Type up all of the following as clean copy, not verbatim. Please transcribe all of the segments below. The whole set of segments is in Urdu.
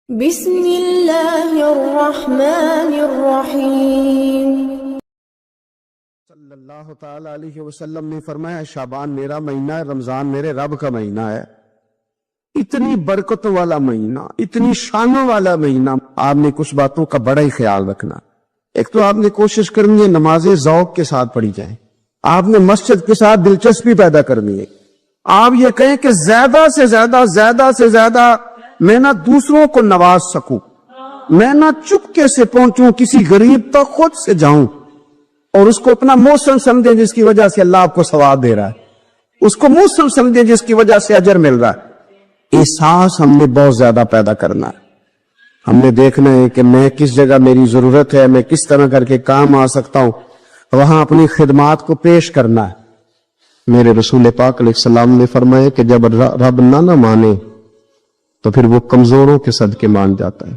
بسم اللہ الرحمن الرحیم۔ صلی اللہ تعالی علیہ وسلم نے فرمایا شعبان میرا مہینہ ہے، رمضان میرے رب کا مہینہ ہے۔ اتنی برکت والا مہینہ، اتنی شانوں والا مہینہ، آپ نے کچھ باتوں کا بڑا ہی خیال رکھنا۔ ایک تو آپ نے کوشش کرنی ہے نمازیں ذوق کے ساتھ پڑھی جائیں، آپ نے مسجد کے ساتھ دلچسپی پیدا کرنی ہے۔ آپ یہ کہیں کہ زیادہ سے زیادہ میں نہ دوسروں کو نواز سکوں، میں نہ چپکے سے پہنچوں کسی غریب تک، خود سے جاؤں اور اس کو اپنا موسم سمجھیں جس کی وجہ سے اللہ آپ کو ثواب دے رہا ہے، اس کو موسم سمجھیں جس کی وجہ سے اجر مل رہا ہے۔ احساس ہم نے بہت زیادہ پیدا کرنا ہے۔ ہم نے دیکھنا ہے کہ میں کس جگہ میری ضرورت ہے، میں کس طرح کر کے کام آ سکتا ہوں، وہاں اپنی خدمات کو پیش کرنا ہے۔ میرے رسول پاک علیہ السلام نے فرمایا کہ جب رب نہ مانے تو پھر وہ کمزوروں کے صدقے مان جاتا ہے،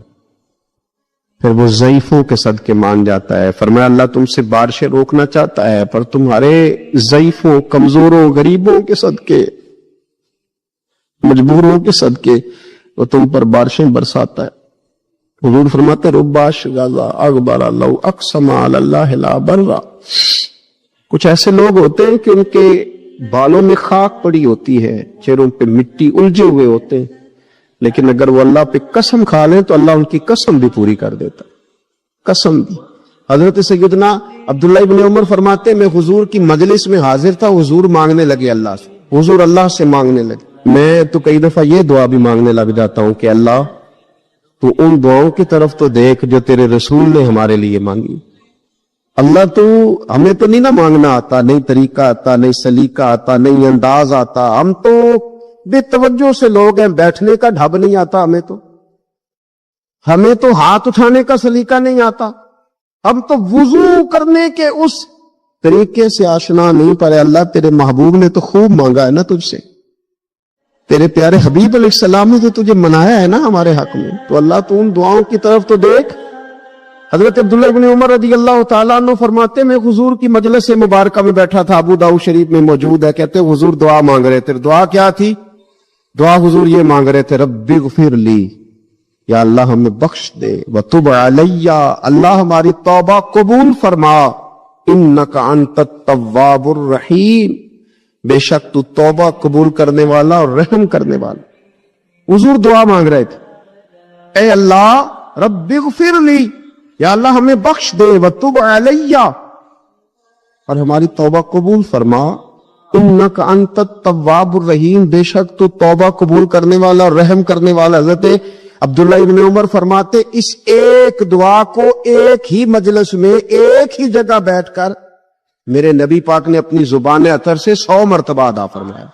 پھر وہ ضعیفوں کے صدقے مان جاتا ہے۔ فرمایا اللہ تم سے بارشیں روکنا چاہتا ہے، پر تمہارے ضعیفوں، کمزوروں، غریبوں کے صدقے، مجبوروں کے صدقے وہ تم پر بارشیں برساتا ہے۔ حضور فرماتے ربا شغازا اغبر لو اقسم علی اللہ لا برا۔ کچھ ایسے لوگ ہوتے ہیں کہ ان کے بالوں میں خاک پڑی ہوتی ہے، چہروں پہ مٹی الجھے ہوئے ہوتے ہیں، لیکن اگر وہ اللہ پہ قسم کھا لیں تو اللہ ان کی قسم بھی پوری کر دیتا، قسم بھی۔ حضرت سیدنا عبداللہ ابن عمر فرماتے میں حضور کی مجلس میں حاضر تھا، حضور مانگنے لگے اللہ سے، حضور اللہ سے مانگنے لگے۔ میں تو کئی دفعہ یہ دعا بھی مانگنے لگ جاتا ہوں کہ اللہ تو ان دعاؤں کی طرف تو دیکھ جو تیرے رسول نے ہمارے لیے مانگی۔ اللہ تو ہمیں تو نہیں نہ مانگنا آتا، نہیں طریقہ آتا، نہیں سلیقہ آتا، نہیں انداز آتا، ہم تو بے توجہ سے لوگ ہیں، بیٹھنے کا ڈھب نہیں آتا ہمیں تو ہاتھ اٹھانے کا سلیقہ نہیں آتا، ہم تو وضو کرنے کے اس طریقے سے آشنا نہیں۔ پر اللہ تیرے محبوب نے تو خوب مانگا ہے نا تجھ سے، تیرے پیارے حبیب علیہ السلام نے تو تجھے منایا ہے نا ہمارے حق میں، تو اللہ تو ان دعاؤں کی طرف تو دیکھ۔ حضرت عبداللہ ابن عمر رضی اللہ تعالیٰ عنہ فرماتے میں حضور کی مجلس مبارکہ میں بیٹھا تھا، ابو داؤد شریف میں موجود ہے، کہتے حضور دعا مانگ رہے تھے۔ دعا کیا تھی؟ دعا حضور یہ مانگ رہے تھے رب اغفر لی، یا اللہ ہمیں بخش دے، وتب علی، اللہ ہماری توبہ قبول فرما، انک انت التواب الرحیم، بے شک تو توبہ قبول کرنے والا اور رحم کرنے والا۔ حضور دعا مانگ رہے تھے، اے اللہ رب اغفر لی، یا اللہ ہمیں بخش دے، وتب علی، اور ہماری توبہ قبول فرما، انک انت التواب الرحیم، بے شک تو توبہ قبول کرنے والا اور رحم کرنے والا۔ حضرت عبداللہ ابن عمر فرماتے اس ایک دعا کو ایک ہی مجلس میں ایک ہی جگہ بیٹھ کر میرے نبی پاک نے اپنی زبان اطہر سے 100 مرتبہ ادا فرمایا۔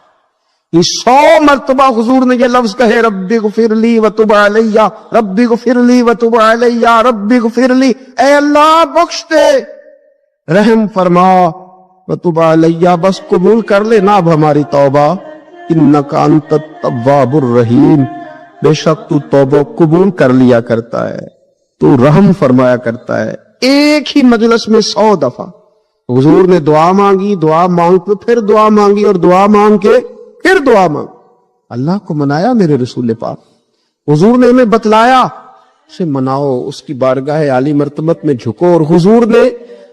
یہ 100 مرتبہ حضور نے یہ لفظ کہے رب اغفر لی وتب علی، رب اغفر لی وتب علی، رب اغفر لی، اے اللہ بخش دے، رحم فرما، وتب علی، بس قبول کر لے نا اب ہماری توبہ، انک انت التواب الرحیم، بے شک تو توبہ قبول کر لیا کرتا ہے، تو رحم فرمایا کرتا ہے۔ ایک ہی مجلس میں 100 دفعہ حضور نے دعا مانگی، دعا مانگ کے پھر دعا مانگی، اور دعا مانگ کے پھر دعا مانگ، اللہ کو منایا میرے رسول پاک۔ حضور نے ہمیں بتلایا اسے مناؤ، اس کی بارگاہ عالی مرتبت میں جھکو، اور حضور نے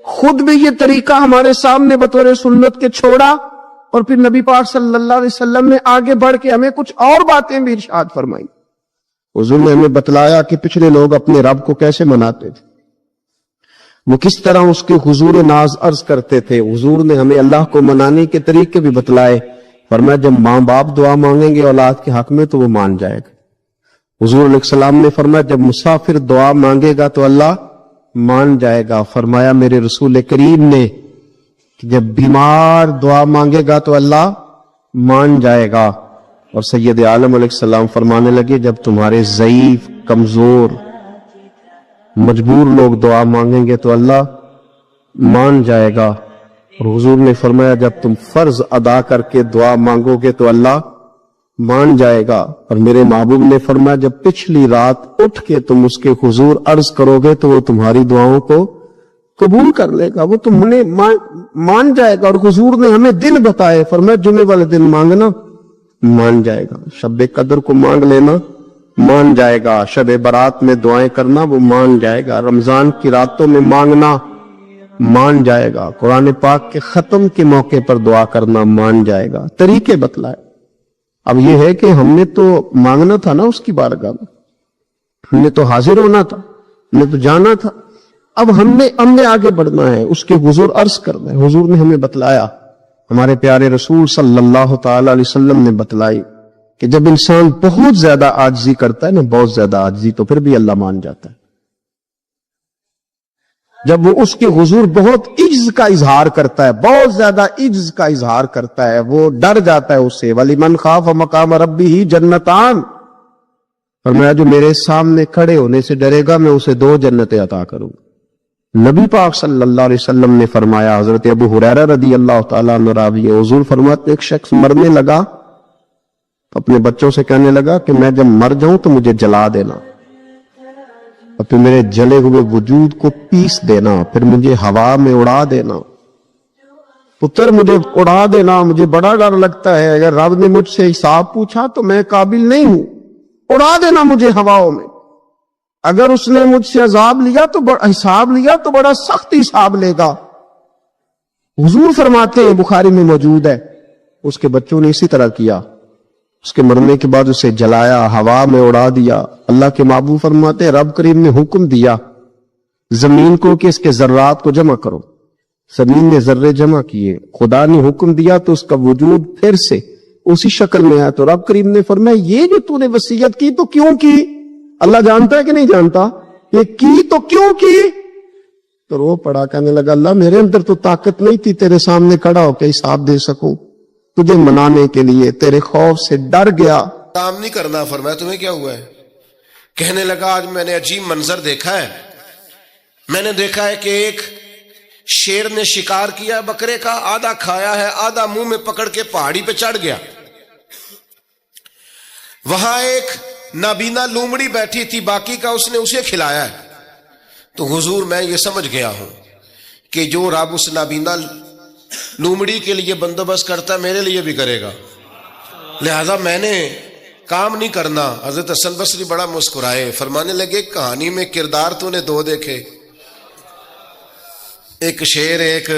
خود بھی یہ طریقہ ہمارے سامنے بطور سنت کے چھوڑا، اور پھر نبی پاک صلی اللہ علیہ وسلم نے آگے بڑھ کے ہمیں کچھ اور باتیں بھی ارشاد فرمائی۔ حضور نے ہمیں بتلایا کہ پچھلے لوگ اپنے رب کو کیسے مناتے تھے، وہ کس طرح اس کے حضور ناز عرض کرتے تھے۔ حضور نے ہمیں اللہ کو منانے کے طریقے بھی بتلائے، فرمایا جب ماں باپ دعا مانگیں گے اولاد کے حق میں تو وہ مان جائے گا۔ حضور علیہ السلام نے فرمایا جب مسافر دعا مانگے گا تو اللہ مان جائے گا۔ فرمایا میرے رسول کریم نے کہ جب بیمار دعا مانگے گا تو اللہ مان جائے گا۔ اور سید عالم علیہ السلام فرمانے لگے جب تمہارے ضعیف، کمزور، مجبور لوگ دعا مانگیں گے تو اللہ مان جائے گا۔ اور حضور نے فرمایا جب تم فرض ادا کر کے دعا مانگو گے تو اللہ مان جائے گا۔ اور میرے محبوب نے فرمایا جب پچھلی رات اٹھ کے تم اس کے حضور عرض کرو گے تو وہ تمہاری دعاؤں کو قبول کر لے گا، وہ تم نے مان جائے گا۔ اور حضور نے ہمیں دن بتائے، فرمایا جمعے والے دن مانگنا مان جائے گا، شب قدر کو مانگ لینا مان جائے گا. شب برات میں دعائیں کرنا وہ مان جائے گا. رمضان کی راتوں میں مانگنا مان جائے گا. قرآن پاک کے ختم کے موقع پر دعا کرنا مان جائے گا. طریقے بتلائے. اب یہ ہے کہ ہم نے تو مانگنا تھا نا اس کی بارگاہ میں, ہم نے تو حاضر ہونا تھا, ہم نے تو جانا تھا. اب ہم نے آگے بڑھنا ہے, اس کے حضور عرض کرنا ہے. حضور نے ہمیں بتلایا, ہمارے پیارے رسول صلی اللہ تعالی علیہ وسلم نے بتلائی کہ جب انسان بہت زیادہ عاجزی کرتا ہے نا, بہت زیادہ عاجزی, تو پھر بھی اللہ مان جاتا ہے. جب وہ اس کے حضور بہت عجز کا اظہار کرتا ہے, بہت زیادہ عجز کا اظہار کرتا ہے, وہ ڈر جاتا ہے اس سے. وَلِمَنْ خَافَ مَقَامَ رَبِّهِ جَنَّتَانِ, فرمایا جو میرے سامنے کھڑے ہونے سے ڈرے گا میں اسے 2 جنتیں عطا کروں. نبی پاک صلی اللہ علیہ وسلم نے فرمایا, حضرت ابو ہریرہ رضی اللہ تعالیٰ عنہ راوی ہے, حضور فرماتے ایک شخص مرنے لگا تو اپنے بچوں سے کہنے لگا کہ میں جب مر جاؤں تو مجھے جلا دینا, اور پھر میرے جلے ہوئے وجود کو پیس دینا, پھر مجھے ہوا میں اڑا دینا. پتر مجھے اڑا دینا, مجھے بڑا ڈر لگتا ہے, اگر رب نے مجھ سے حساب پوچھا تو میں قابل نہیں ہوں, اڑا دینا مجھے ہواؤں میں. اگر اس نے مجھ سے عذاب لیا تو حساب لیا تو بڑا سخت حساب لے گا. حضور فرماتے ہیں, بخاری میں موجود ہے, اس کے بچوں نے اسی طرح کیا. اس کے مرنے کے بعد اسے جلایا, ہوا میں اڑا دیا. اللہ کے محبوب فرماتے ہیں رب کریم نے حکم دیا زمین کو کہ اس کے ذرات کو جمع کرو. زمین نے ذرے جمع کیے, خدا نے حکم دیا تو اس کا وجود پھر سے اسی شکل میں آیا. تو رب کریم نے فرمایا یہ جو تو نے وصیت کی تو کیوں کی؟ اللہ جانتا ہے کہ نہیں جانتا؟ یہ کی تو کیوں کی؟ تو رو پڑا, کہنے لگا اللہ میرے اندر تو طاقت نہیں تھی تیرے سامنے کھڑا ہو کے حساب دے سکوں, تجھے منانے کے لیے تیرے خوف سے ڈر گیا. کام نہیں کرنا. فرمایا تمہیں کیا ہوا ہے؟ کہنے لگا آج میں نے عجیب منظر دیکھا ہے. میں نے دیکھا ہے کہ ایک شیر نے شکار کیا بکرے کا, آدھا کھایا ہے, آدھا منہ میں پکڑ کے پہاڑی پہ چڑھ گیا. وہاں ایک نابینا لومڑی بیٹھی تھی, باقی کا اس نے اسے کھلایا ہے. تو حضور میں یہ سمجھ گیا ہوں کہ جو رب اس نابینا لومڑی کے لیے بندوبست کرتا ہے میرے لیے بھی کرے گا, لہذا میں نے کام نہیں کرنا. حضرت حسن بصری بڑا مسکرائے, فرمانے لگے کہانی میں کردار تو نے 2 دیکھے, ایک شیر ایک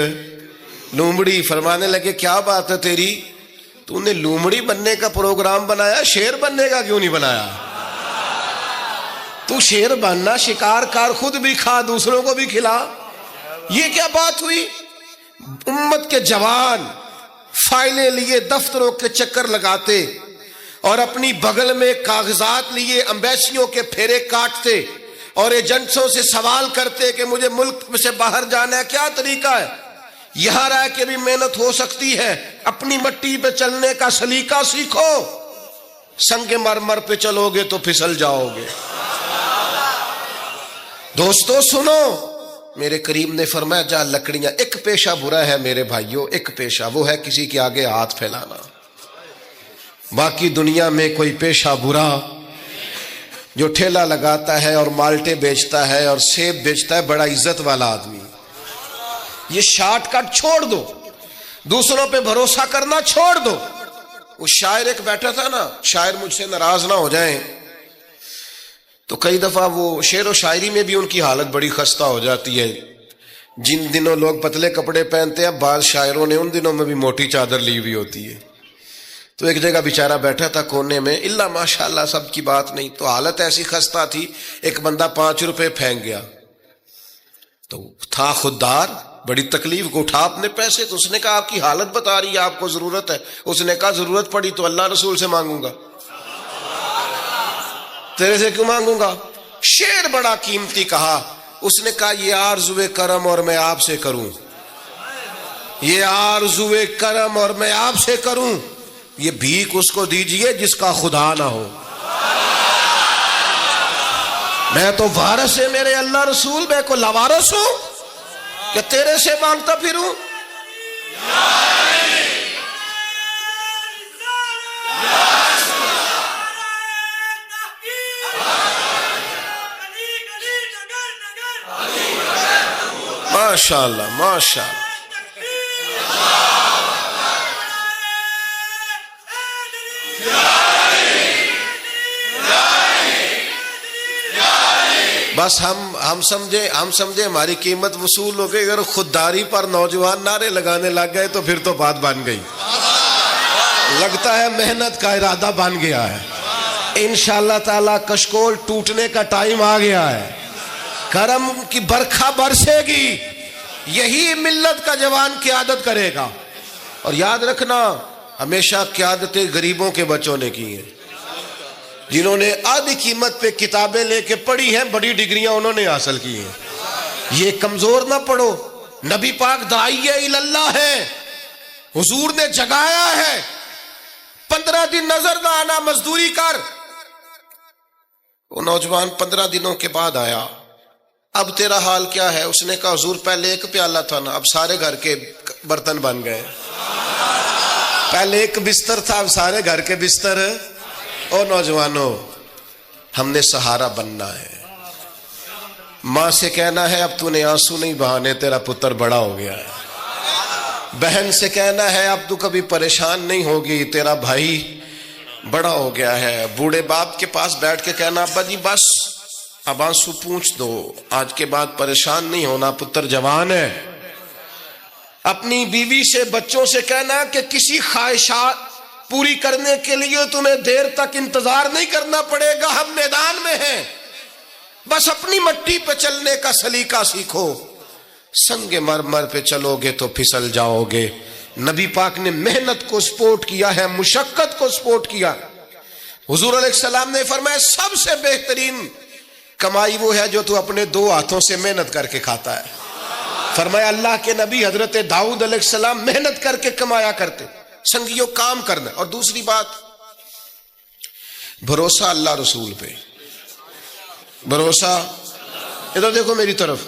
لومڑی. فرمانے لگے کیا بات ہے تیری, تو نے لومڑی بننے کا پروگرام بنایا, شیر بننے کا کیوں نہیں بنایا؟ تو شیر بننا, شکار کار, خود بھی کھا دوسروں کو بھی کھلا. یہ کیا بات ہوئی؟ امت کے جوان فائلیں لیے دفتروں کے چکر لگاتے اور اپنی بغل میں کاغذات لیے امبیسیوں کے پھیرے کاٹتے اور ایجنٹوں سے سوال کرتے کہ مجھے ملک سے باہر جانا ہے, کیا طریقہ ہے؟ یہاں رہ کے بھی محنت ہو سکتی ہے, اپنی مٹی پہ چلنے کا سلیقہ سیکھو. سنگ مرمر پہ چلو گے تو پھسل جاؤ گے. دوستو سنو, میرے کریم نے فرمایا جا لکڑیاں, ایک پیشہ برا ہے میرے بھائیوں, ایک پیشہ, وہ ہے کسی کے آگے ہاتھ پھیلانا. باقی دنیا میں کوئی پیشہ برا جو ٹھیلا لگاتا ہے اور مالٹے بیچتا ہے اور سیب بیچتا ہے, بڑا عزت والا آدمی. یہ شارٹ کٹ چھوڑ دو, دوسروں پہ بھروسہ کرنا چھوڑ دو. وہ شاعر ایک بیٹھا تھا نا, شاعر مجھ سے ناراض نہ ہو جائیں, تو کئی دفعہ وہ شعر و شاعری میں بھی ان کی حالت بڑی خستہ ہو جاتی ہے. جن دنوں لوگ پتلے کپڑے پہنتے ہیں, بعض شاعروں نے ان دنوں میں بھی موٹی چادر لی ہوئی ہوتی ہے. تو ایک جگہ بیچارہ بیٹھا تھا کونے میں, اللہ ماشاءاللہ سب کی بات نہیں, تو حالت ایسی خستہ تھی. ایک بندہ 5 روپے پھینک گیا, تو تھا خوددار, بڑی تکلیف کو اٹھا اپنے پیسے. تو اس نے کہا آپ کی حالت بتا رہی ہے, آپ کو ضرورت ہے. اس نے کہا ضرورت پڑی تو اللہ رسول سے مانگوں گا, تیرے سے کیوں مانگوں گا. شعر بڑا قیمتی کہا. اس نے کہا یہ آرزوئے کرم اور میں آپ سے کروں, یہ آرزوئے کرم اور میں آپ سے کروں, یہ بھیک اس کو دیجئے جس کا خدا نہ ہو. میں تو وارث ہے میرے اللہ رسول, میں کو لاوارث ہوں کہ تیرے سے مانگتا پھروں. ماشاءاللہ ماشاءاللہ. بس ہم سمجھے ہماری قیمت وصول ہو گئی. اگر خودداری پر نوجوان نعرے لگانے لگ گئے تو پھر تو بات بن گئی. لگتا ہے محنت کا ارادہ بن گیا ہے. انشاءاللہ تعالی کشکول ٹوٹنے کا ٹائم آ گیا ہے. کرم کی برکھا برسے گی. یہی ملت کا جوان قیادت کرے گا. اور یاد رکھنا ہمیشہ قیادتیں غریبوں کے بچوں نے کی ہیں. جنہوں نے آدھی قیمت پہ کتابیں لے کے پڑھی ہیں, بڑی ڈگریاں انہوں نے حاصل کی ہیں. یہ کمزور نہ پڑھو. نبی پاک داعیہ اللہ ہے, حضور نے جگایا ہے. 15 دن نظر نہ آنا, مزدوری کر. وہ نوجوان 15 دنوں کے بعد آیا. اب تیرا حال کیا ہے؟ اس نے کہا حضور پہلے ایک پیالہ تھا نا, اب سارے گھر کے برتن بن گئے. پہلے ایک بستر تھا, اب سارے گھر کے بستر. او نوجوانوں, ہم نے سہارا بننا ہے. ماں سے کہنا ہے اب تو نے آنسو نہیں بہانے, تیرا پتر بڑا ہو گیا ہے. بہن سے کہنا ہے اب تو کبھی پریشان نہیں ہوگی, تیرا بھائی بڑا ہو گیا ہے. بوڑھے باپ کے پاس بیٹھ کے کہنا ابا جی بس اب آنسو پوچھ دو, آج کے بعد پریشان نہیں ہونا, پتر جوان ہے. اپنی بیوی سے بچوں سے کہنا کہ کسی خواہشات پوری کرنے کے لیے تمہیں دیر تک انتظار نہیں کرنا پڑے گا, ہم میدان میں ہیں. بس اپنی مٹی پہ چلنے کا سلیقہ سیکھو. سنگ مرمر پہ چلو گے تو پھسل جاؤ گے. نبی پاک نے محنت کو سپورٹ کیا ہے, مشقت کو سپورٹ کیا. حضور علیہ السلام نے فرمایا سب سے بہترین کمائی وہ ہے جو تو اپنے 2 ہاتھوں سے محنت کر کے کھاتا ہے. فرمایا اللہ کے نبی حضرت داؤد علیہ السلام محنت کر کے کمایا کرتے. سنگیوں کام کرنا. اور دوسری بات بھروسہ اللہ رسول پہ. بھروسہ ادھر دیکھو میری طرف.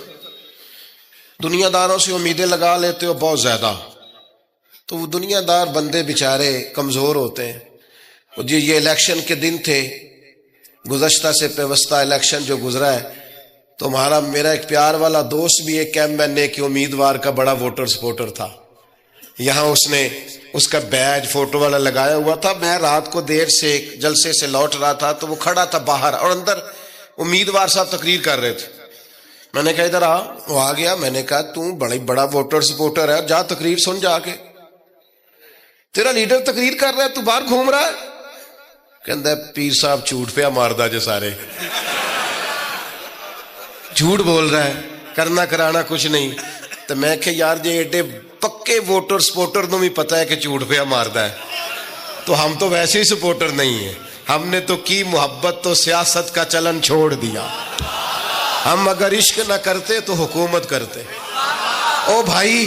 دنیا داروں سے امیدیں لگا لیتے ہو بہت زیادہ, تو وہ دنیا دار بندے بیچارے کمزور ہوتے ہیں. جی یہ الیکشن کے دن تھے, گزشتہ سے پیوستہ الیکشن جو گزرا ہے, تو میرا ایک پیار والا دوست بھی ایک ایم این اے کے امیدوار کا بڑا ووٹر سپورٹر تھا. یہاں اس نے اس کا بیج فوٹو والا لگایا ہوا تھا. میں رات کو دیر سے جلسے سے لوٹ رہا تھا تو وہ کھڑا تھا باہر, اور اندر امیدوار صاحب تقریر کر رہے تھے. میں نے کہا ادھر آ. وہ آ گیا. میں نے کہا تو بڑا ووٹر سپورٹر ہے, جا تقریر سن جا کے. تیرا لیڈر تقریر کر رہا ہے, تو باہر گھوم رہا ہے. کہندا ہے پیر صاحب جھوٹ پہ ماردا جے سارے, جھوٹ بول رہا ہے, کرنا کرانا کچھ نہیں. تو میں کہ یار جی ایڈے پکے ووٹر سپورٹر نو بھی پتا ہے کہ جھوٹ پہ ماردا ہے, تو ہم تو ویسے ہی سپورٹر نہیں ہیں. ہم نے تو کی محبت تو سیاست کا چلن چھوڑ دیا. ہم اگر عشق نہ کرتے تو حکومت کرتے. او بھائی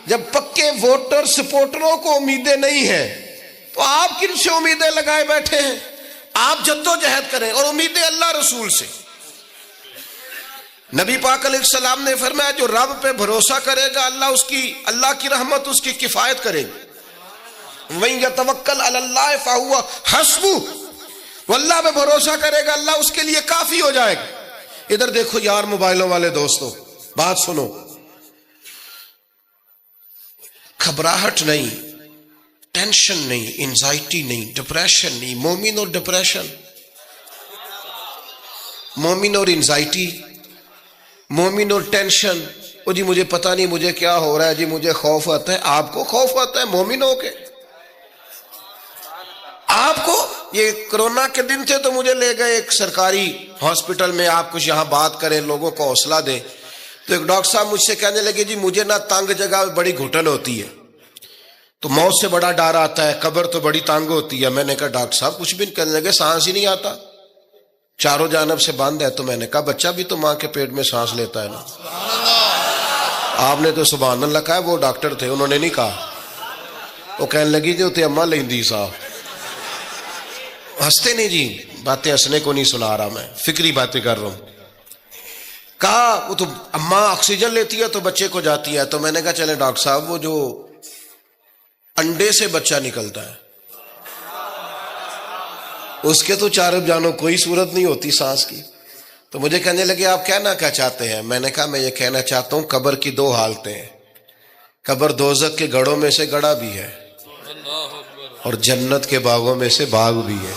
جب پکے ووٹر سپورٹروں کو امیدیں نہیں ہیں تو آپ کن سے امیدیں لگائے بیٹھے ہیں؟ آپ جدوجہد کریں اور امیدیں اللہ رسول سے. نبی پاک علیہ السلام نے فرمایا جو رب پہ بھروسہ کرے گا اللہ کی رحمت اس کی کفایت کرے گی. وَإِن يَتَوَكَّلْ عَلَى اللَّهِ فَهُوَ حَسْبُهُ, وہ اللہ پہ بھروسہ کرے گا اللہ اس کے لیے کافی ہو جائے گا. ادھر دیکھو یار موبائلوں والے دوستو, بات سنو. گھبراہٹ نہیں, ٹینشن نہیں, انزائٹی نہیں, ڈپریشن نہیں. مومن اور ڈپریشن, مومن اور انزائٹی, مومن اور ٹینشن. او جی مجھے پتہ نہیں مجھے کیا ہو رہا ہے, جی مجھے خوف آتا ہے. آپ کو خوف آتا ہے مومن ہو کے؟ آپ کو یہ کرونا کے دن تھے تو مجھے لے گئے ایک سرکاری ہاسپٹل میں, آپ کچھ یہاں بات کریں, لوگوں کو حوصلہ دیں. تو ایک ڈاکٹر صاحب مجھ سے کہنے لگے جی مجھے نہ تنگ جگہ بڑی گھٹن ہوتی ہے, تو موت سے بڑا ڈر آتا ہے, قبر تو بڑی تنگ ہوتی ہے. میں نے کہا ڈاکٹر صاحب کچھ بھی. کہنے لگے سانس ہی نہیں آتا, چاروں جانب سے بند ہے. تو میں نے کہا بچہ بھی تو ماں کے پیٹ میں سانس لیتا ہے نا. آپ نے تو سبحان اللہ کہا. وہ ڈاکٹر تھے, انہوں نے نہیں کہا. وہ کہنے لگی جو تے اماں لیندی صاحب. ہنستے نہیں جی, باتیں ہنسنے کو نہیں سنا رہا, میں فکری باتیں کر رہا ہوں. کہا وہ تو اماں آکسیجن لیتی ہے تو بچے کو جاتی ہے. تو میں نے کہا چلے ڈاکٹر صاحب وہ جو انڈے سے بچہ نکلتا ہے اس کے تو چاروں جانوں کوئی صورت نہیں ہوتی سانس کی. تو مجھے کہنے لگے آپ کہنا کیا چاہتے ہیں؟ میں نے کہا میں یہ کہنا چاہتا ہوں قبر کی 2 حالتیں ہیں. قبر دوزخ کے گڑھوں میں سے گڑھا بھی ہے اور جنت کے باغوں میں سے باغ بھی ہے.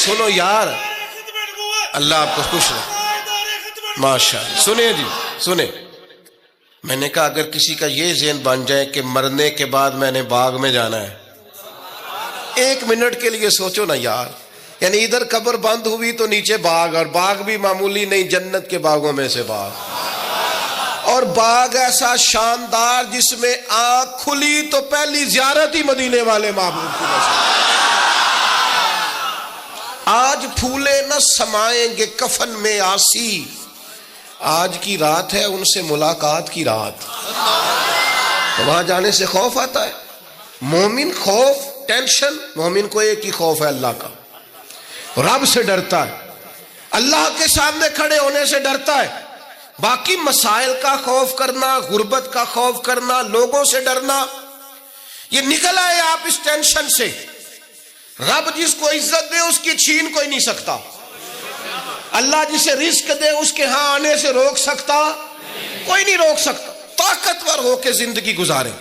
سنو یار, اللہ آپ کو خوش رکھے ماشاء اللہ. سنیں جی سنیں, میں نے کہا اگر کسی کا یہ ذہن بن جائے کہ مرنے کے بعد میں نے باغ میں جانا ہے, 1 منٹ کے لیے سوچو نا یار, یعنی ادھر قبر بند ہوئی تو نیچے باغ, اور باغ بھی معمولی نہیں, جنت کے باغوں میں سے باغ, اور باغ ایسا شاندار جس میں آنکھ کھلی تو پہلی زیارت ہی مدینے والے محبوب کی نصیب. آج پھولے نہ سمائیں گے کفن میں آسی, آج کی رات ہے ان سے ملاقات کی رات. وہاں جانے سے خوف آتا ہے. مومن خوف ٹینشن, مومن کو ایک ہی خوف ہے اللہ کا, رب سے ڈرتا ہے, اللہ کے سامنے کھڑے ہونے سے ڈرتا ہے. باقی مسائل کا خوف کرنا, غربت کا خوف کرنا, لوگوں سے ڈرنا, یہ نکل آئے آپ اس ٹینشن سے. رب جس کو عزت دے اس کی چھین کوئی نہیں سکتا. اللہ جسے رزق دے اس کے ہاں آنے سے روک سکتا کوئی نہیں روک سکتا. طاقتور ہو کے زندگی گزارے.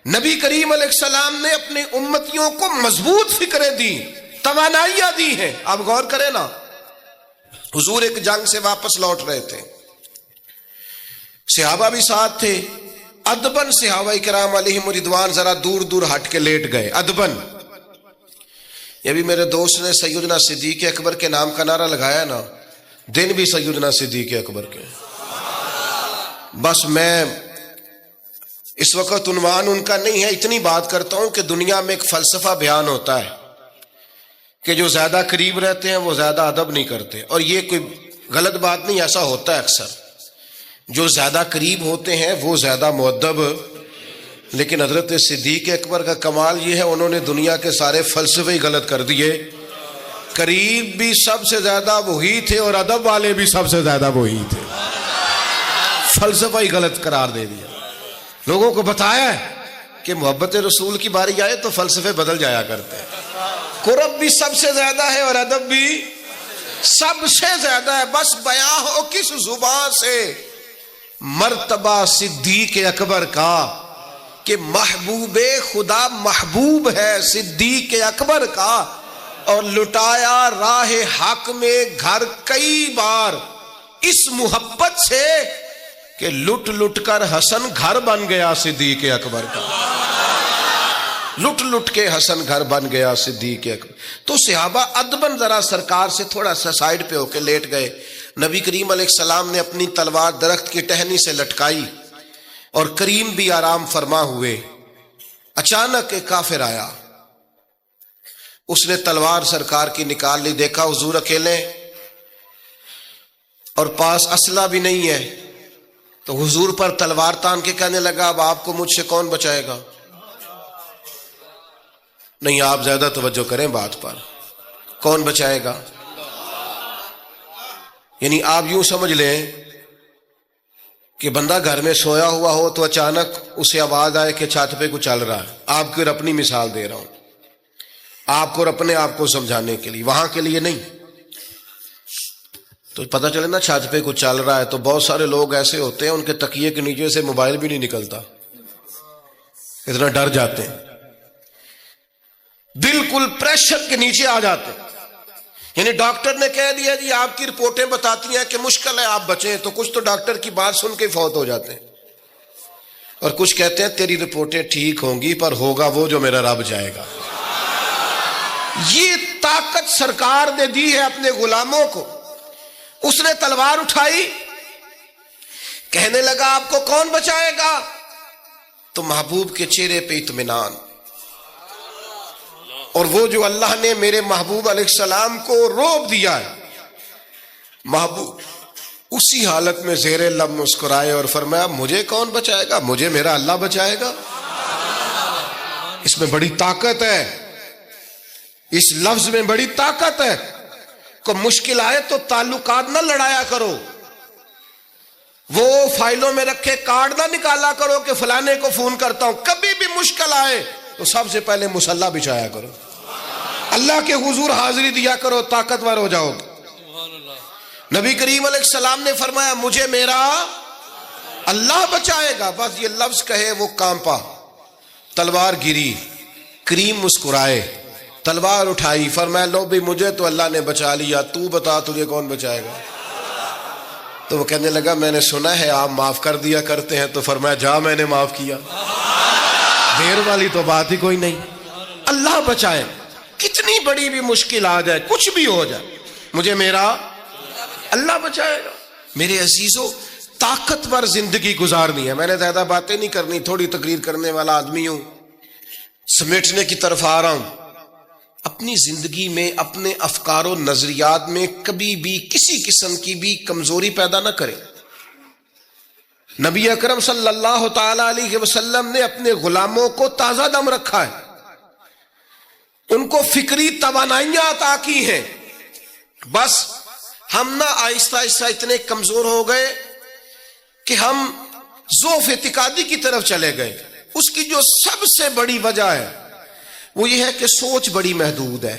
نبی کریم علیہ السلام نے اپنی امتیوں کو مضبوط فکریں دی, توانائیاں دی ہیں. آپ غور کریں نا, حضور ایک جنگ سے واپس لوٹ رہے تھے, صحابہ بھی ساتھ تھے. ادبن صحابہ کرام علیہم رضوان ذرا دور دور ہٹ کے لیٹ گئے, ادبن. یہ بھی میرے دوست نے سیدنا صدیق اکبر کے نام کا نعرہ لگایا نا, دن بھی سیدنا صدیق اکبر کے. بس میں اس وقت عنوان ان کا نہیں ہے, اتنی بات کرتا ہوں کہ دنیا میں ایک فلسفہ بیان ہوتا ہے کہ جو زیادہ قریب رہتے ہیں وہ زیادہ ادب نہیں کرتے, اور یہ کوئی غلط بات نہیں, ایسا ہوتا ہے اکثر. جو زیادہ قریب ہوتے ہیں وہ زیادہ مؤدب. لیکن حضرت صدیق اکبر کا کمال یہ ہے, انہوں نے دنیا کے سارے فلسفے ہی غلط کر دیے. قریب بھی سب سے زیادہ وہی تھے اور ادب والے بھی سب سے زیادہ وہی تھے. فلسفہ ہی غلط قرار دے دیا. لوگوں کو بتایا ہے کہ محبت رسول کی باری آئے تو فلسفے بدل جایا کرتے ہیں. قرب بھی سب سے زیادہ ہے اور ادب بھی سب سے زیادہ ہے. بس بیان ہو کس زبان سے مرتبہ صدیق اکبر کا کہ محبوب خدا محبوب ہے صدیق اکبر کا, اور لٹایا راہ حق میں گھر کئی بار اس محبت سے کہ لٹ لٹ کر حسن گھر بن گیا صدیق اکبر کا. لٹ لٹ کے حسن گھر بن گیا صدیق اکبر. تو صحابہ ادبن ذرا سرکار سے تھوڑا سا سائڈ پہ ہو کے لیٹ گئے. نبی کریم علیہ السلام نے اپنی تلوار درخت کی ٹہنی سے لٹکائی اور کریم بھی آرام فرما ہوئے. اچانک ایک کافر آیا, اس نے تلوار سرکار کی نکال لی. دیکھا حضور اکیلے اور پاس اسلحہ بھی نہیں ہے, تو حضور پر تلوار تان کے کہنے لگا اب آپ کو مجھ سے کون بچائے گا. نہیں, آپ زیادہ توجہ کریں بات پر, کون بچائے گا. یعنی آپ یوں سمجھ لیں کہ بندہ گھر میں سویا ہوا ہو تو اچانک اسے آواز آئے کہ چھت پہ کچھ چل رہا ہے. آپ کو اپنی مثال دے رہا ہوں, آپ کو اپنے آپ کو سمجھانے کے لیے, وہاں کے لیے نہیں. تو پتہ چلے نا چھت پہ کچھ چل رہا ہے, تو بہت سارے لوگ ایسے ہوتے ہیں ان کے تکیے کے نیچے سے موبائل بھی نہیں نکلتا, اتنا ڈر جاتے ہیں, بالکل پریشر کے نیچے آ جاتے ہیں. یعنی ڈاکٹر نے کہہ دیا جی آپ کی رپورٹیں بتاتی ہیں کہ مشکل ہے آپ بچیں, تو کچھ تو ڈاکٹر کی بات سن کے فوت ہو جاتے ہیں, اور کچھ کہتے ہیں تیری رپورٹیں ٹھیک ہوں گی پر ہوگا وہ جو میرا رب جائے گا. یہ طاقت سرکار نے دی ہے اپنے غلاموں کو. اس نے تلوار اٹھائی, کہنے لگا آپ کو کون بچائے گا. تو محبوب کے چہرے پہ اطمینان, اور وہ جو اللہ نے میرے محبوب علیہ السلام کو روب دیا ہے, محبوب اسی حالت میں زیر لب مسکرائے اور فرمایا مجھے کون بچائے گا, مجھے میرا اللہ بچائے گا. اس میں بڑی طاقت ہے, اس لفظ میں بڑی طاقت ہے. کو مشکل آئے تو تعلقات نہ لڑایا کرو, وہ فائلوں میں رکھے کارڈ نہ نکالا کرو کہ فلانے کو فون کرتا ہوں. کبھی بھی مشکل آئے تو سب سے پہلے مصلی بچھایا کرو, اللہ کے حضور حاضری دیا کرو, طاقتور ہو جاؤ گے. نبی کریم علیہ السلام نے فرمایا مجھے میرا اللہ بچائے گا. بس یہ لفظ کہے وہ کانپا, تلوار گری, کریم مسکرائے, تلوار اٹھائی، فرمایا لو بھی مجھے تو اللہ نے بچا لیا، تو بتا تجھے کون بچائے گا؟ تو وہ کہنے لگا میں نے سنا ہے آپ معاف کر دیا کرتے ہیں، تو فرمایا جا میں نے معاف کیا، دیر والی تو بات ہی کوئی نہیں۔ اللہ بچائے، کتنی بڑی بھی مشکل آ جائے، کچھ بھی ہو جائے، مجھے میرا اللہ بچائے گا۔ میرے عزیزو، طاقتور زندگی گزارنی ہے۔ میں نے زیادہ باتیں نہیں کرنی، تھوڑی تقریر کرنے والا آدمی ہوں، سمیٹنے کی طرف آ رہا ہوں۔ اپنی زندگی میں اپنے افکار و نظریات میں کبھی بھی کسی قسم کی بھی کمزوری پیدا نہ کریں۔ نبی اکرم صلی اللہ تعالی علیہ وسلم نے اپنے غلاموں کو تازہ دم رکھا ہے، ان کو فکری توانائیاں عطا کی ہیں، بس ہم نہ آہستہ آہستہ اتنے کمزور ہو گئے کہ ہم ضعف اعتقادی کی طرف چلے گئے۔ اس کی جو سب سے بڑی وجہ ہے وہ یہ ہے کہ سوچ بڑی محدود ہے،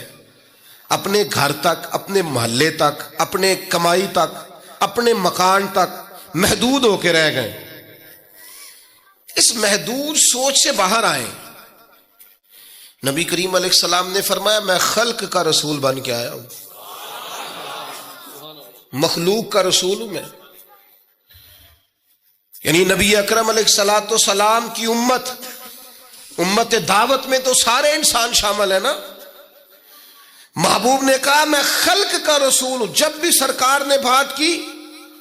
اپنے گھر تک، اپنے محلے تک، اپنے کمائی تک، اپنے مکان تک محدود ہو کے رہ گئے۔ اس محدود سوچ سے باہر آئیں۔ نبی کریم علیہ السلام نے فرمایا میں خلق کا رسول بن کے آیا ہوں، مخلوق کا رسول ہوں میں۔ یعنی نبی اکرم علیہ السلام کی امت دعوت میں تو سارے انسان شامل ہیں نا۔ محبوب نے کہا میں خلق کا رسول ہوں۔ جب بھی سرکار نے بات کی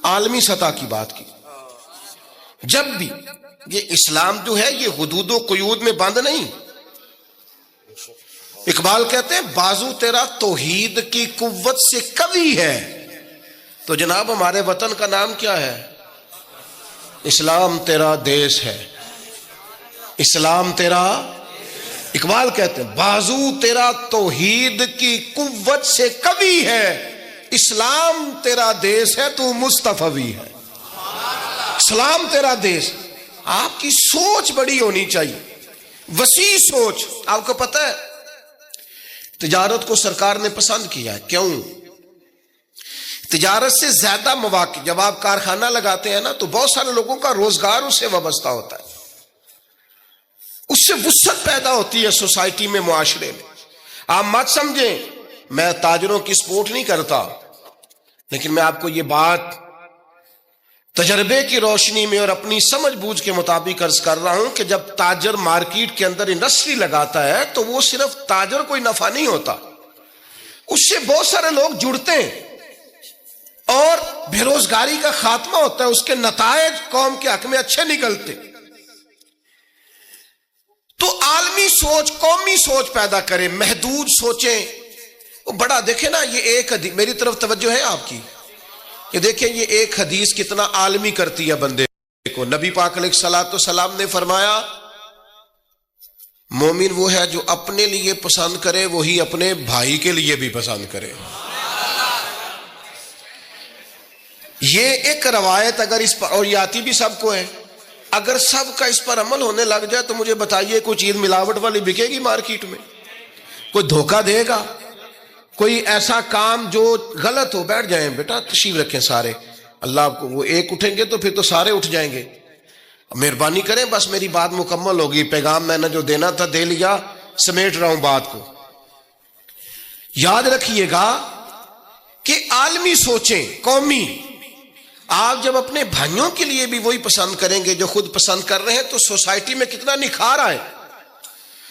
عالمی سطح کی بات کی، جب بھی۔ یہ اسلام جو ہے یہ حدود و قیود میں بند نہیں۔ اقبال کہتے ہیں بازو تیرا توحید کی قوت سے قوی ہے، تو جناب ہمارے وطن کا نام کیا ہے؟ اسلام تیرا دیس ہے، اسلام تیرا۔ اقبال کہتے ہیں بازو تیرا توحید کی قوت سے قوی ہے، اسلام تیرا دیس ہے، تو مصطفی ہے۔ اسلام تیرا دیس۔ آپ کی سوچ بڑی ہونی چاہیے، وسیع سوچ۔ آپ کو پتہ ہے تجارت کو سرکار نے پسند کیا ہے، کیوں؟ تجارت سے زیادہ مواقع، جب آپ کارخانہ لگاتے ہیں نا تو بہت سارے لوگوں کا روزگار اس سے وابستہ ہوتا ہے، اس سے وسعت پیدا ہوتی ہے سوسائٹی میں، معاشرے میں۔ آپ مت سمجھیں میں تاجروں کی سپورٹ نہیں کرتا، لیکن میں آپ کو یہ بات تجربے کی روشنی میں اور اپنی سمجھ بوجھ کے مطابق عرض کر رہا ہوں کہ جب تاجر مارکیٹ کے اندر انڈسٹری لگاتا ہے تو وہ صرف تاجر کوئی نفع نہیں ہوتا، اس سے بہت سارے لوگ جڑتے ہیں اور بے روزگاری کا خاتمہ ہوتا ہے، اس کے نتائج قوم کے حق میں اچھے نکلتے۔ تو عالمی سوچ، قومی سوچ پیدا کرے، محدود سوچیں۔ وہ بڑا دیکھیں نا، یہ ایک حدیث میری طرف توجہ ہے آپ کی، یہ دیکھیں یہ ایک حدیث کتنا عالمی کرتی ہے بندے کو۔ نبی پاک علیہ الصلوۃ والسلام نے فرمایا مومن وہ ہے جو اپنے لیے پسند کرے وہی اپنے بھائی کے لیے بھی پسند کرے۔ یہ ایک روایت اگر اس پر، اور یہ آتی بھی سب کو ہے، اگر سب کا اس پر عمل ہونے لگ جائے تو مجھے بتائیے کوئی چیز ملاوٹ والی بکے گی مارکیٹ میں؟ کوئی دھوکہ دے گا؟ کوئی ایسا کام جو غلط ہو؟ بیٹھ جائیں بیٹا، تشریف رکھیں سارے، اللہ آپ کو، وہ ایک اٹھیں گے تو پھر تو سارے اٹھ جائیں گے۔ مہربانی کریں، بس میری بات مکمل ہوگی، پیغام میں نے جو دینا تھا دے لیا، سمیٹ رہا ہوں بات کو۔ یاد رکھیے گا کہ عالمی سوچیں، قومی۔ آپ جب اپنے بھائیوں کے لیے بھی وہی پسند کریں گے جو خود پسند کر رہے ہیں تو سوسائٹی میں کتنا نکھار آئے۔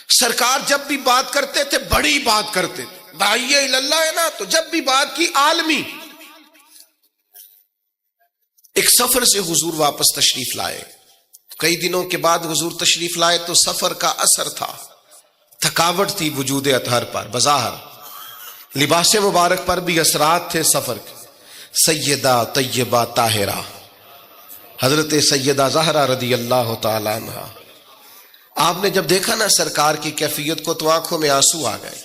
سرکار جب بھی بات کرتے تھے بڑی بات کرتے تھے، داعیہ اللہ ہے نا، تو جب بھی بات کی عالمی۔ ایک سفر سے حضور واپس تشریف لائے، کئی دنوں کے بعد حضور تشریف لائے تو سفر کا اثر تھا، تھکاوٹ تھی وجود اطہر پر، بظاہر لباس مبارک پر بھی اثرات تھے سفر کے۔ سیدہ طیبہ طاہرہ حضرت سیدہ زہرا رضی اللہ تعالی عنہا، آپ نے جب دیکھا نا سرکار کی کیفیت کو تو آنکھوں میں آنسو آ گئے،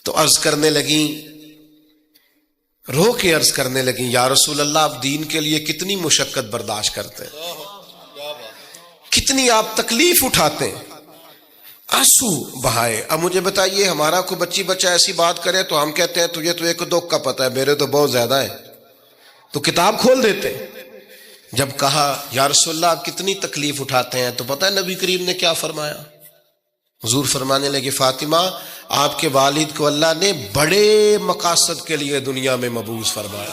تو عرض کرنے لگیں، رو کے عرض کرنے لگیں، یا رسول اللہ آپ دین کے لیے کتنی مشقت برداشت کرتے ہیں، کتنی آپ تکلیف اٹھاتے ہیں، آنسو بہائے۔ اب مجھے بتائیے ہمارا کوئی بچی بچہ ایسی بات کرے تو ہم کہتے ہیں تجھے تو ایک دکھ کا پتہ ہے، میرے تو بہت زیادہ ہے، تو کتاب کھول دیتے۔ جب کہا یا رسول اللہ آپ کتنی تکلیف اٹھاتے ہیں تو پتہ ہے نبی کریم نے کیا فرمایا؟ حضور فرمانے لگے فاطمہ آپ کے والد کو اللہ نے بڑے مقاصد کے لیے دنیا میں مبعوث فرمایا،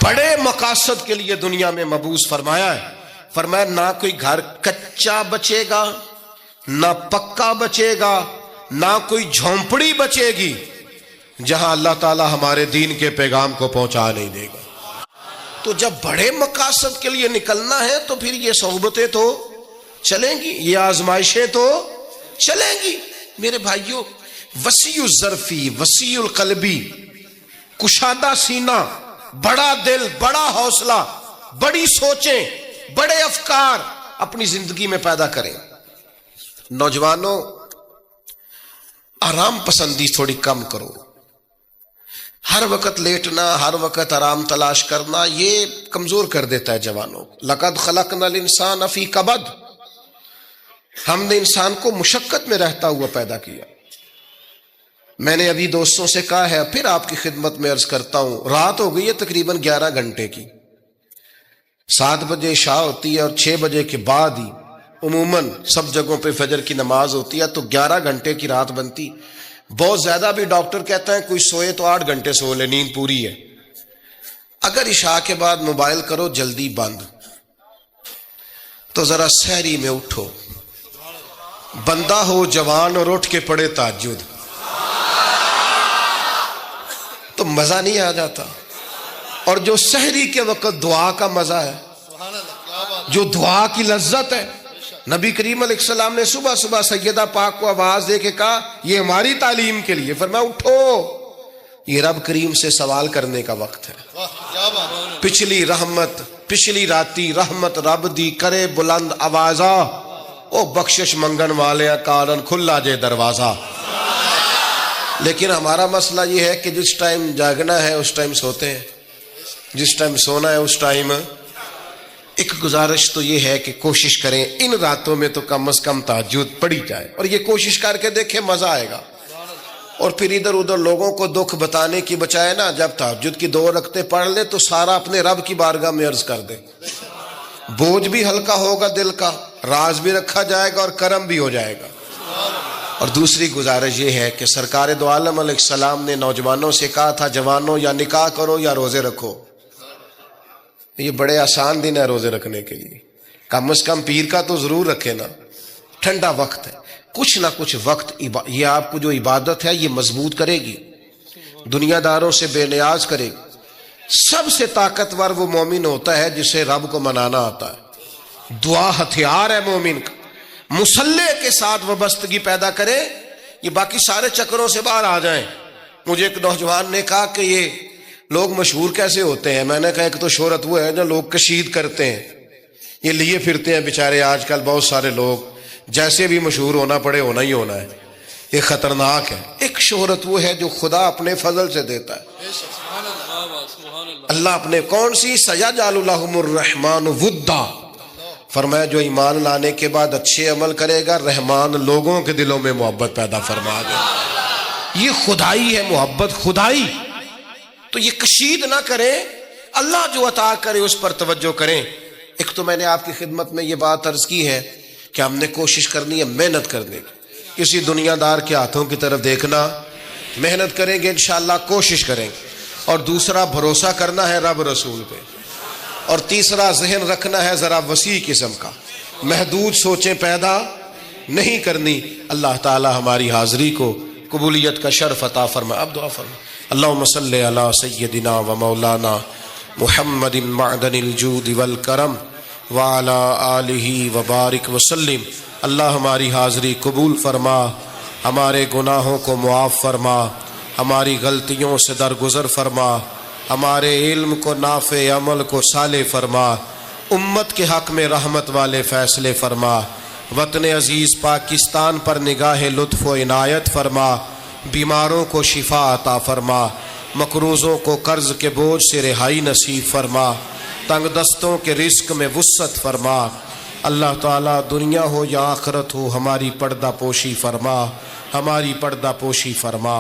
بڑے مقاصد کے لیے دنیا میں مبعوث فرمایا ہے۔ فرمایا نہ کوئی گھر کچا بچے گا، نہ پکا بچے گا، نہ کوئی جھونپڑی بچے گی جہاں اللہ تعالی ہمارے دین کے پیغام کو پہنچا نہیں دے گا۔ تو جب بڑے مقاصد کے لیے نکلنا ہے تو پھر یہ صحبتیں تو چلیں گی، یہ آزمائشیں تو چلیں گی۔ میرے بھائیوں، وسیع الظرفی، وسیع القلبی، کشادہ سینہ، بڑا دل، بڑا حوصلہ، بڑی سوچیں، بڑے افکار اپنی زندگی میں پیدا کریں۔ نوجوانوں، آرام پسندی تھوڑی کم کرو۔ ہر وقت لیٹنا، ہر وقت آرام تلاش کرنا، یہ کمزور کر دیتا ہے جوانوں۔ لقد خلقنا الانسان فی کبد، ہم نے انسان کو مشقت میں رہتا ہوا پیدا کیا۔ میں نے ابھی دوستوں سے کہا ہے، پھر آپ کی خدمت میں عرض کرتا ہوں، رات ہو گئی ہے تقریباً 11 گھنٹے کی، 7 بجے عشاء ہوتی ہے اور 6 بجے کے بعد ہی عموماً سب جگہوں پہ فجر کی نماز ہوتی ہے، تو 11 گھنٹے کی رات بنتی۔ بہت زیادہ بھی ڈاکٹر کہتا ہے کوئی سوئے تو 8 گھنٹے سو لے، نیند پوری ہے۔ اگر عشاء کے بعد موبائل کرو جلدی بند، تو ذرا سحری میں اٹھو، بندہ ہو جوان اور اٹھ کے پڑھے تہجد، تو مزہ نہیں آ جاتا۔ اور جو سحری کے وقت دعا کا مزہ ہے، جو دعا کی لذت ہے، نبی کریم علیہ السلام نے صبح صبح سیدہ پاک کو آواز دے کے کہا یہ ہماری تعلیم کے لیے، فرمایا اٹھو، یہ رب کریم سے سوال کرنے کا وقت ہے۔ پچھلی راتی رحمت رب دی کرے بلند آوازہ، او بخشش منگن والے کارن کھلا جے دروازہ۔ لیکن ہمارا مسئلہ یہ ہے کہ جس ٹائم جاگنا ہے اس ٹائم سوتے ہیں، جس ٹائم سونا ہے اس ٹائم۔ ایک گزارش تو یہ ہے کہ کوشش کریں ان راتوں میں تو کم از کم تہجد پڑھی جائے، اور یہ کوشش کر کے دیکھیں مزہ آئے گا۔ اور پھر ادھر ادھر لوگوں کو دکھ بتانے کی بجائے نا، جب تہجد کی 2 رکعتیں پڑھ لے تو سارا اپنے رب کی بارگاہ میں عرض کر دے، بوجھ بھی ہلکا ہوگا دل کا، راز بھی رکھا جائے گا اور کرم بھی ہو جائے گا۔ اور دوسری گزارش یہ ہے کہ سرکار دو عالم علیہ السلام نے نوجوانوں سے کہا تھا جوانوں یا نکاح کرو یا روزے رکھو۔ یہ بڑے آسان دن ہے روزے رکھنے کے لیے، کم از کم پیر کا تو ضرور رکھے نا، ٹھنڈا وقت ہے، کچھ نہ کچھ وقت یہ آپ کو جو عبادت ہے یہ مضبوط کرے گی، دنیا داروں سے بے نیاز کرے گی۔ سب سے طاقتور وہ مومن ہوتا ہے جسے رب کو منانا آتا ہے۔ دعا ہتھیار ہے مومن کا، مصلح کے ساتھ وابستگی پیدا کرے، یہ باقی سارے چکروں سے باہر آ جائیں۔ مجھے ایک نوجوان نے کہا کہ یہ لوگ مشہور کیسے ہوتے ہیں؟ میں نے کہا ایک تو شہرت وہ ہے جو لوگ کشید کرتے ہیں، یہ لیے پھرتے ہیں بیچارے آج کل بہت سارے لوگ، جیسے بھی مشہور ہونا پڑے ہونا ہی ہونا ہے، یہ خطرناک ہے۔ ایک شہرت وہ ہے جو خدا اپنے فضل سے دیتا ہے، اللہ اپنے کون سی سیجعل لهم الرحمن ودا، فرمایا جو ایمان لانے کے بعد اچھے عمل کرے گا رحمان لوگوں کے دلوں میں محبت پیدا فرما دے۔ یہ خدائی ہے، محبت خدائی۔ تو یہ کشید نہ کریں، اللہ جو عطا کرے اس پر توجہ کریں۔ ایک تو میں نے آپ کی خدمت میں یہ بات عرض کی ہے کہ ہم نے کوشش کرنی ہے محنت کرنے کی، کسی دنیا دار کے ہاتھوں کی طرف دیکھنا، محنت کریں گے انشاءاللہ، کوشش کریں گے۔ اور دوسرا بھروسہ کرنا ہے رب رسول پہ، اور تیسرا ذہن رکھنا ہے ذرا وسیع قسم کا، محدود سوچیں پیدا نہیں کرنی۔ اللہ تعالی ہماری حاضری کو قبولیت کا شرف عطا فرمائے۔ اب دعا فرمائے۔ اللہم صلی علی سیدنا و مولانا محمد معدن الجود والکرم وعلی آلہ وبارک وسلم۔ اللہ ہماری حاضری قبول فرما، ہمارے گناہوں کو معاف فرما، ہماری غلطیوں سے درگزر فرما، ہمارے علم کو نافع، عمل کو صالح فرما، امت کے حق میں رحمت والے فیصلے فرما، وطن عزیز پاکستان پر نگاہ لطف و عنایت فرما، بیماروں کو شفا عطا فرما، مقروضوں کو قرض کے بوجھ سے رہائی نصیب فرما، تنگ دستوں کے رزق میں وسعت فرما۔ اللہ تعالیٰ دنیا ہو یا آخرت ہو ہماری پردہ پوشی فرما، ہماری پردہ پوشی فرما،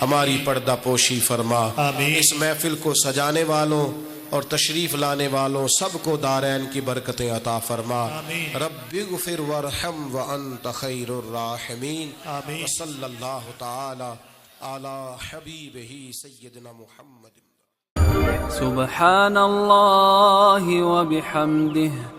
ہماری پردہ پوشی فرما۔ اس محفل کو سجانے والوں اور تشریف لانے والوں سب کو دارین کی برکتیں عطا فرما. رب اغفر وارحم وانت خیر الراحمین. صلی اللہ تعالی علی حبیبہ سیدنا محمد. سبحان اللہ وبحمدہ